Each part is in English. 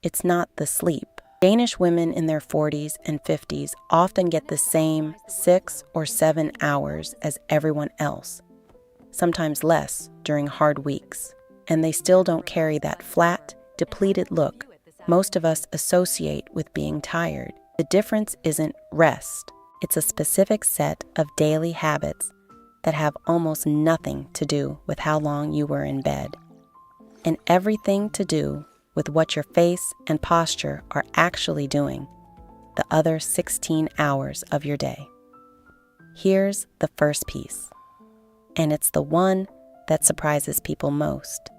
It's not the sleep. Danish women in their 40s and 50s often get the same 6 or 7 hours as everyone else, sometimes less during hard weeks, and they still don't carry that flat, depleted look most of us associate with being tired. The difference isn't rest. It's a specific set of daily habits that have almost nothing to do with how long you were in bed, and everything to do with what your face and posture are actually doing the other 16 hours of your day. Here's the first piece, and it's the one that surprises people most.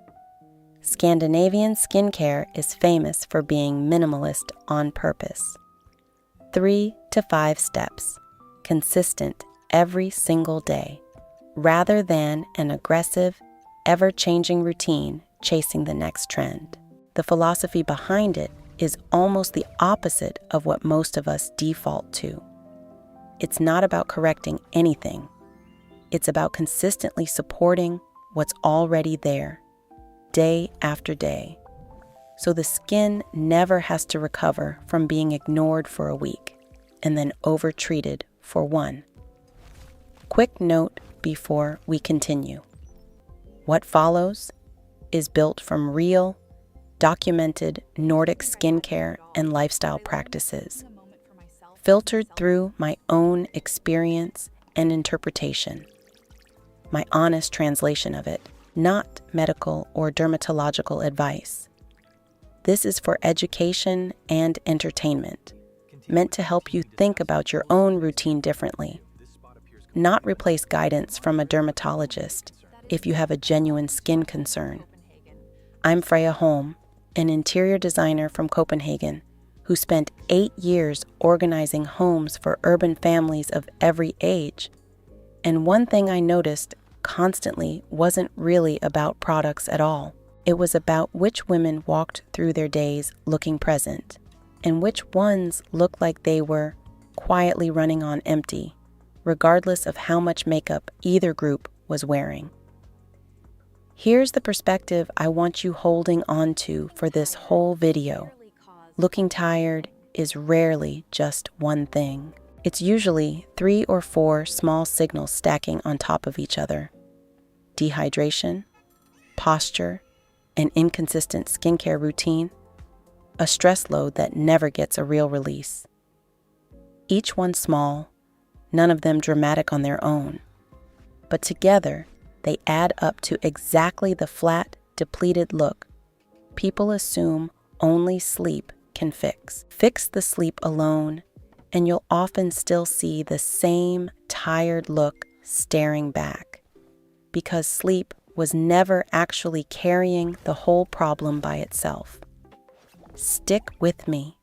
Scandinavian skincare is famous for being minimalist on purpose. 3 to 5 steps, consistent every single day, rather than an aggressive, ever-changing routine chasing the next trend. The philosophy behind it is almost the opposite of what most of us default to. It's not about correcting anything. It's about consistently supporting what's already there, day after day, so the skin never has to recover from being ignored for a week and then over-treated for one. Quick note before we continue. What follows is built from real, documented Nordic skincare and lifestyle practices, filtered through my own experience and interpretation, my honest translation of it, not medical or dermatological advice. This is for education and entertainment, meant to help you think about your own routine differently, not replace guidance from a dermatologist if you have a genuine skin concern. I'm Freya Holm, an interior designer from Copenhagen who spent 8 years organizing homes for urban families of every age. And one thing I noticed constantly wasn't really about products at all. It was about which women walked through their days looking present, and which ones looked like they were quietly running on empty, regardless of how much makeup either group was wearing. Here's the perspective I want you holding on to for this whole video. Looking tired is rarely just one thing. It's usually 3 or 4 small signals stacking on top of each other. Dehydration, posture, an inconsistent skincare routine, a stress load that never gets a real release. Each one small, none of them dramatic on their own, but together they add up to exactly the flat, depleted look people assume only sleep can fix. Fix the sleep alone, and you'll often still see the same tired look staring back, because sleep was never actually carrying the whole problem by itself. Stick with me,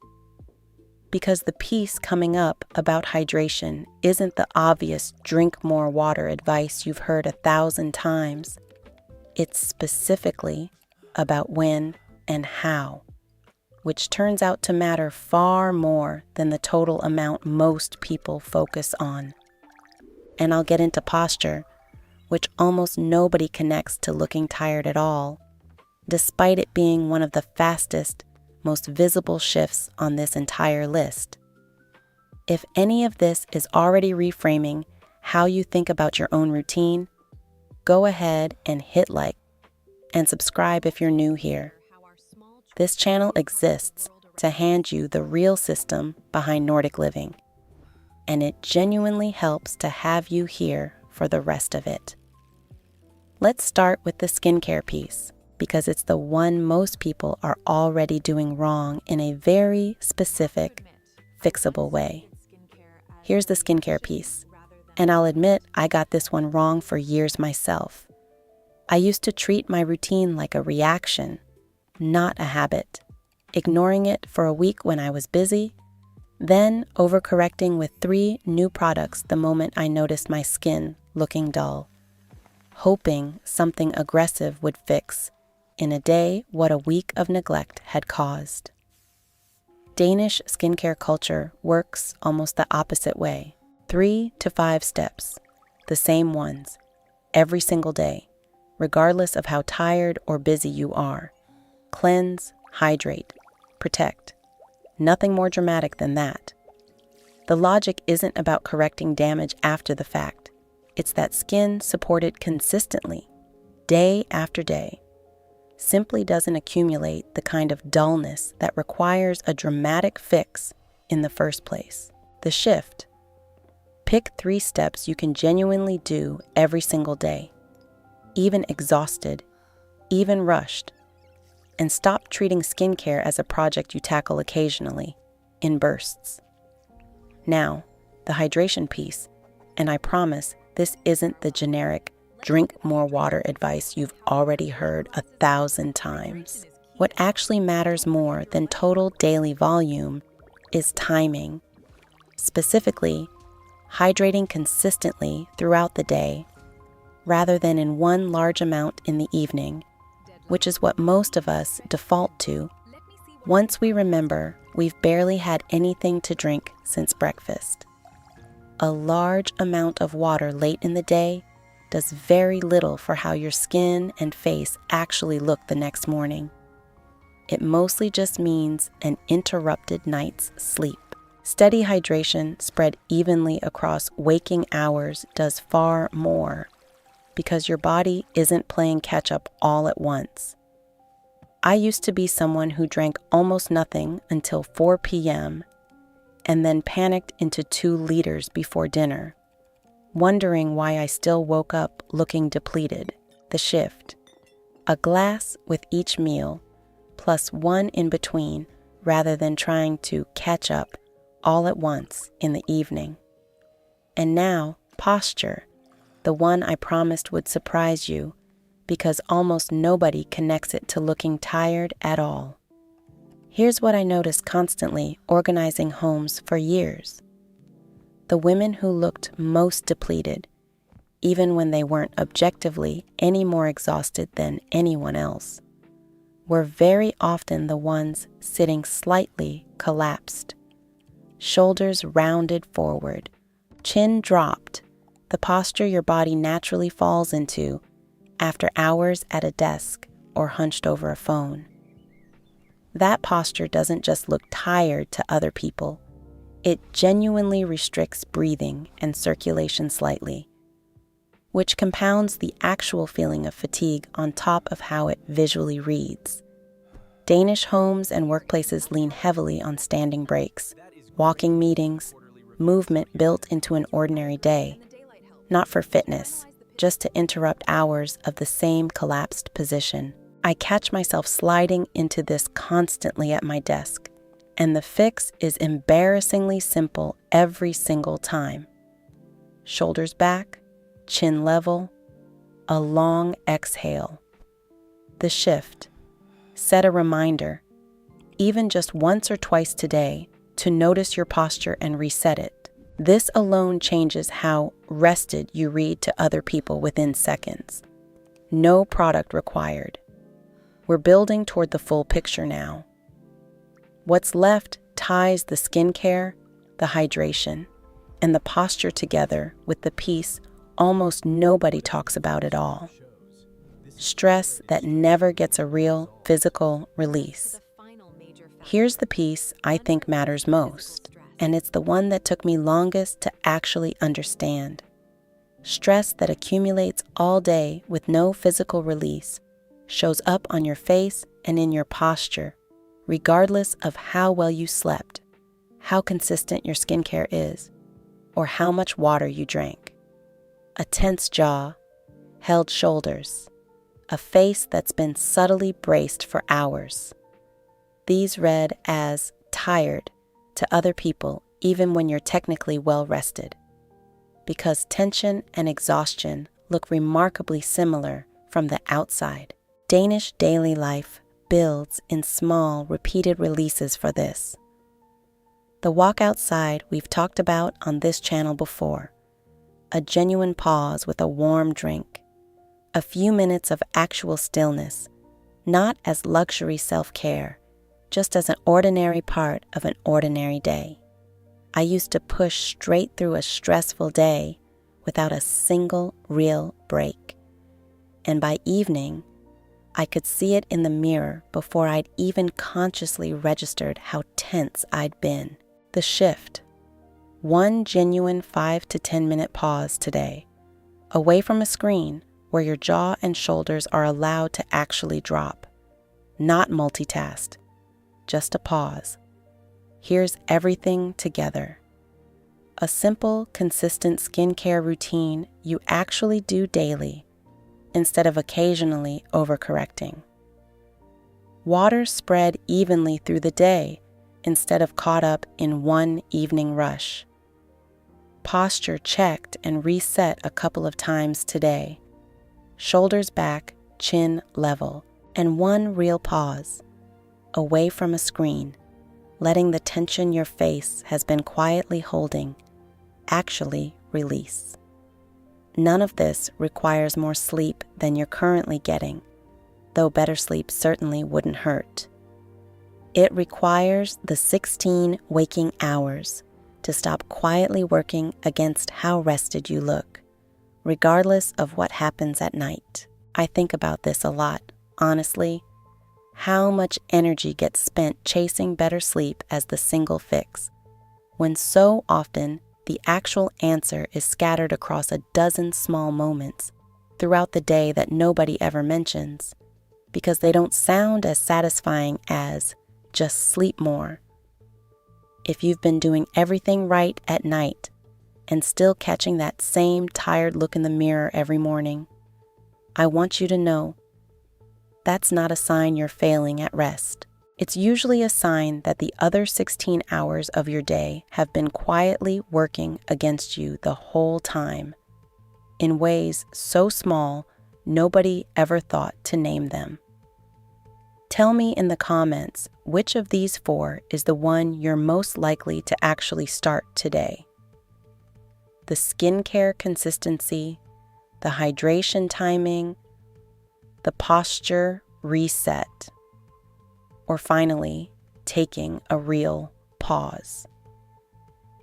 because the piece coming up about hydration isn't the obvious drink more water advice you've heard 1,000 times. It's specifically about when and how, which turns out to matter far more than the total amount most people focus on. And I'll get into posture, which almost nobody connects to looking tired at all, despite it being one of the fastest, most visible shifts on this entire list. If any of this is already reframing how you think about your own routine, go ahead and hit like and subscribe if you're new here. This channel exists to hand you the real system behind Nordic living, and it genuinely helps to have you here for the rest of it. Let's start with the skincare piece, because it's the one most people are already doing wrong in a very specific, fixable way. Here's the skincare piece, and I'll admit I got this one wrong for years myself. I used to treat my routine like a reaction, not a habit, ignoring it for a week when I was busy, then overcorrecting with 3 new products the moment I noticed my skin looking dull, hoping something aggressive would fix in a day what a week of neglect had caused. Danish skincare culture works almost the opposite way. 3 to 5 steps, the same ones, every single day, regardless of how tired or busy you are. Cleanse, hydrate, protect. Nothing more dramatic than that. The logic isn't about correcting damage after the fact. It's that skin supported consistently, day after day, simply doesn't accumulate the kind of dullness that requires a dramatic fix in the first place. The shift. Pick 3 steps you can genuinely do every single day, even exhausted, even rushed, and stop treating skincare as a project you tackle occasionally, in bursts. Now, the hydration piece, and I promise this isn't the generic drink more water advice you've already heard 1,000 times. What actually matters more than total daily volume is timing. Specifically, hydrating consistently throughout the day, rather than in one large amount in the evening, which is what most of us default to once we remember we've barely had anything to drink since breakfast. A large amount of water late in the day does very little for how your skin and face actually look the next morning. It mostly just means an interrupted night's sleep. Steady hydration spread evenly across waking hours does far more, because your body isn't playing catch-up all at once. I used to be someone who drank almost nothing until 4 p.m. and then panicked into 2 liters before dinner, wondering why I still woke up looking depleted. The shift. A glass with each meal, plus 1 in between, rather than trying to catch up all at once in the evening. And now, posture, the one I promised would surprise you, because almost nobody connects it to looking tired at all. Here's what I noticed constantly organizing homes for years. The women who looked most depleted, even when they weren't objectively any more exhausted than anyone else, were very often the ones sitting slightly collapsed, shoulders rounded forward, chin dropped, the posture your body naturally falls into after hours at a desk or hunched over a phone. That posture doesn't just look tired to other people, it genuinely restricts breathing and circulation slightly, which compounds the actual feeling of fatigue on top of how it visually reads. Danish homes and workplaces lean heavily on standing breaks, walking meetings, movement built into an ordinary day, not for fitness, just to interrupt hours of the same collapsed position. I catch myself sliding into this constantly at my desk, and the fix is embarrassingly simple every single time. Shoulders back, chin level, a long exhale. The shift. Set a reminder, even just once or twice today, to notice your posture and reset it. This alone changes how rested you read to other people within seconds. No product required. We're building toward the full picture now. What's left ties the skincare, the hydration, and the posture together with the piece almost nobody talks about at all. Stress that never gets a real physical release. Here's the piece I think matters most, and it's the one that took me longest to actually understand. Stress that accumulates all day with no physical release shows up on your face and in your posture, regardless of how well you slept, how consistent your skincare is, or how much water you drank. A tense jaw, held shoulders, a face that's been subtly braced for hours. These read as tired to other people even when you're technically well rested, because tension and exhaustion look remarkably similar from the outside. Danish daily life builds in small, repeated releases for this. The walk outside we've talked about on this channel before. A genuine pause with a warm drink. A few minutes of actual stillness, not as luxury self-care, just as an ordinary part of an ordinary day. I used to push straight through a stressful day without a single real break. And by evening, I could see it in the mirror before I'd even consciously registered how tense I'd been. The shift. One genuine 5 to 10 minute pause today, away from a screen where your jaw and shoulders are allowed to actually drop. Not multitasked, just a pause. Here's everything together. A simple, consistent skincare routine you actually do daily, instead of occasionally overcorrecting. Water spread evenly through the day instead of caught up in one evening rush. Posture checked and reset a couple of times today. Shoulders back, chin level, and one real pause, away from a screen, letting the tension your face has been quietly holding actually release. None of this requires more sleep than you're currently getting, though better sleep certainly wouldn't hurt. It requires the 16 waking hours to stop quietly working against how rested you look, regardless of what happens at night. I think about this a lot, honestly. How much energy gets spent chasing better sleep as the single fix, when so often the actual answer is scattered across a dozen small moments throughout the day that nobody ever mentions, because they don't sound as satisfying as just sleep more. If you've been doing everything right at night and still catching that same tired look in the mirror every morning, I want you to know that's not a sign you're failing at rest. It's usually a sign that the other 16 hours of your day have been quietly working against you the whole time, in ways so small nobody ever thought to name them. Tell me in the comments which of these 4 is the one you're most likely to actually start today. The skincare consistency, the hydration timing, the posture reset, or finally, taking a real pause.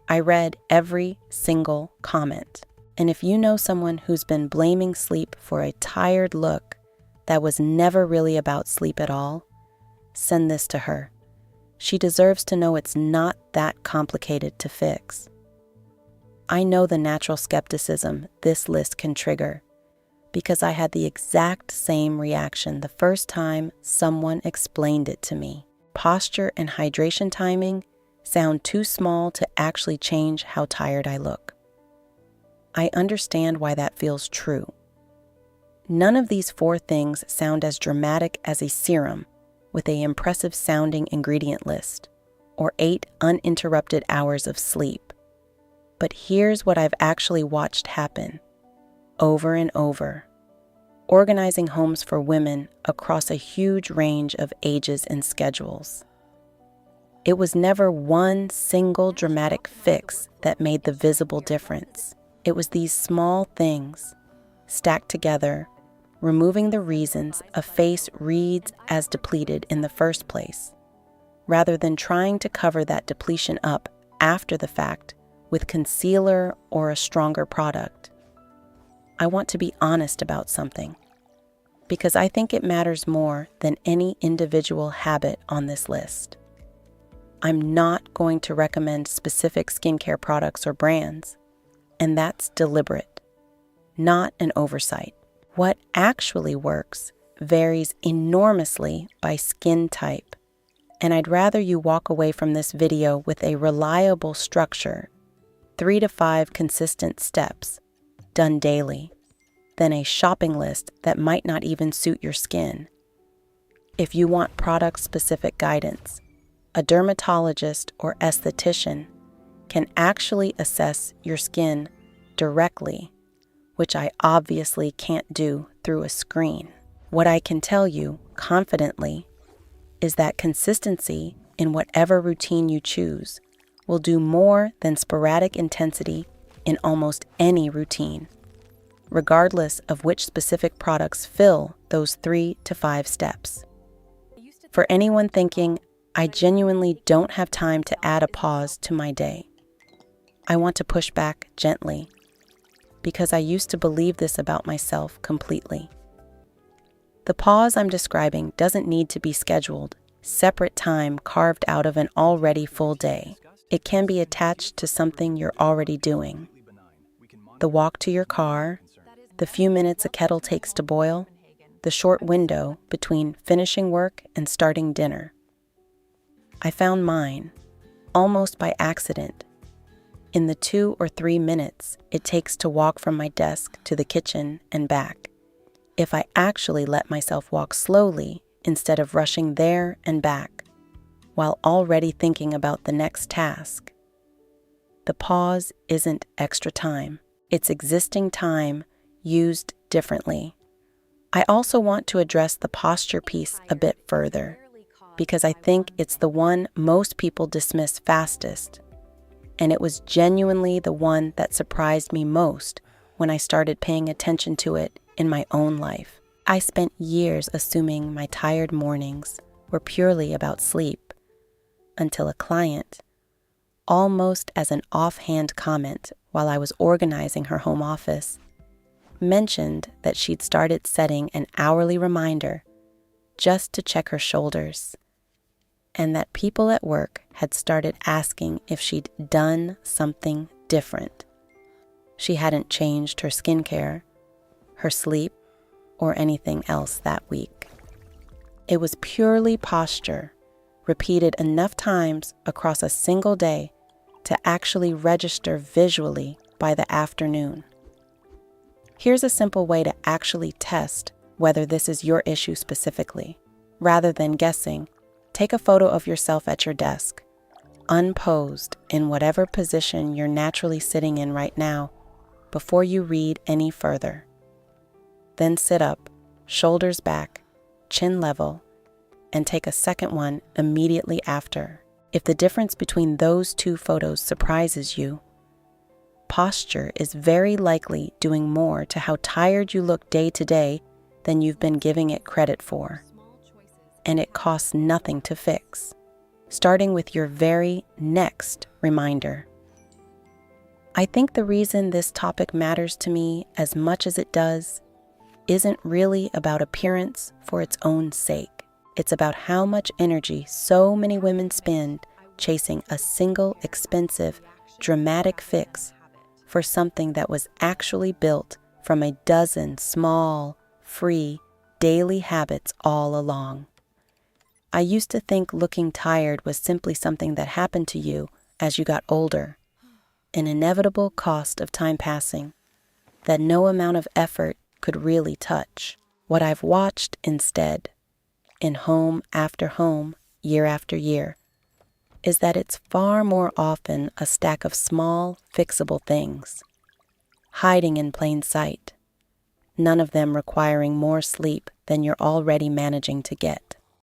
I read every single comment, and if you know someone who's been blaming sleep for a tired look that was never really about sleep at all, send this to her. She deserves to know it's not that complicated to fix. I know the natural skepticism this list can trigger, because I had the exact same reaction the first time someone explained it to me. Posture and hydration timing sound too small to actually change how tired I look. I understand why that feels true. None of these 4 things sound as dramatic as a serum with an impressive sounding ingredient list or 8 uninterrupted hours of sleep. But here's what I've actually watched happen over and over. Organizing homes for women across a huge range of ages and schedules. It was never one single dramatic fix that made the visible difference. It was these small things, stacked together, removing the reasons a face reads as depleted in the first place, rather than trying to cover that depletion up after the fact with concealer or a stronger product. I want to be honest about something, because I think it matters more than any individual habit on this list. I'm not going to recommend specific skincare products or brands, and that's deliberate, not an oversight. What actually works varies enormously by skin type, and I'd rather you walk away from this video with a reliable structure, 3 to 5 consistent steps, done daily, than a shopping list that might not even suit your skin. If you want product-specific guidance, a dermatologist or esthetician can actually assess your skin directly, which I obviously can't do through a screen. What I can tell you confidently is that consistency in whatever routine you choose will do more than sporadic intensity in almost any routine, regardless of which specific products fill those 3 to 5 steps. For anyone thinking, I genuinely don't have time to add a pause to my day, I want to push back gently, because I used to believe this about myself completely. The pause I'm describing doesn't need to be scheduled, separate time carved out of an already full day. It can be attached to something you're already doing. The walk to your car, the few minutes a kettle takes to boil, the short window between finishing work and starting dinner. I found mine, almost by accident, in the 2 or 3 minutes it takes to walk from my desk to the kitchen and back. If I actually let myself walk slowly instead of rushing there and back, while already thinking about the next task. The pause isn't extra time. It's existing time used differently. I also want to address the posture piece a bit further, because I think it's the one most people dismiss fastest, and it was genuinely the one that surprised me most when I started paying attention to it in my own life. I spent years assuming my tired mornings were purely about sleep, until a client, almost as an offhand comment while I was organizing her home office, mentioned that she'd started setting an hourly reminder just to check her shoulders, and that people at work had started asking if she'd done something different. She hadn't changed her skincare, her sleep, or anything else that week. It was purely posture, repeated enough times across a single day to actually register visually by the afternoon. Here's a simple way to actually test whether this is your issue specifically. Rather than guessing, take a photo of yourself at your desk, unposed in whatever position you're naturally sitting in right now, before you read any further. Then sit up, shoulders back, chin level, and take a second one immediately after. If the difference between those 2 photos surprises you, posture is very likely doing more to how tired you look day to day than you've been giving it credit for. And it costs nothing to fix, starting with your very next reminder. I think the reason this topic matters to me as much as it does isn't really about appearance for its own sake. It's about how much energy so many women spend chasing a single expensive, dramatic fix for something that was actually built from a dozen small, free, daily habits all along. I used to think looking tired was simply something that happened to you as you got older, an inevitable cost of time passing that no amount of effort could really touch. What I've watched instead, in home after home, year after year, is that it's far more often a stack of small, fixable things, hiding in plain sight, none of them requiring more sleep than you're already managing to get.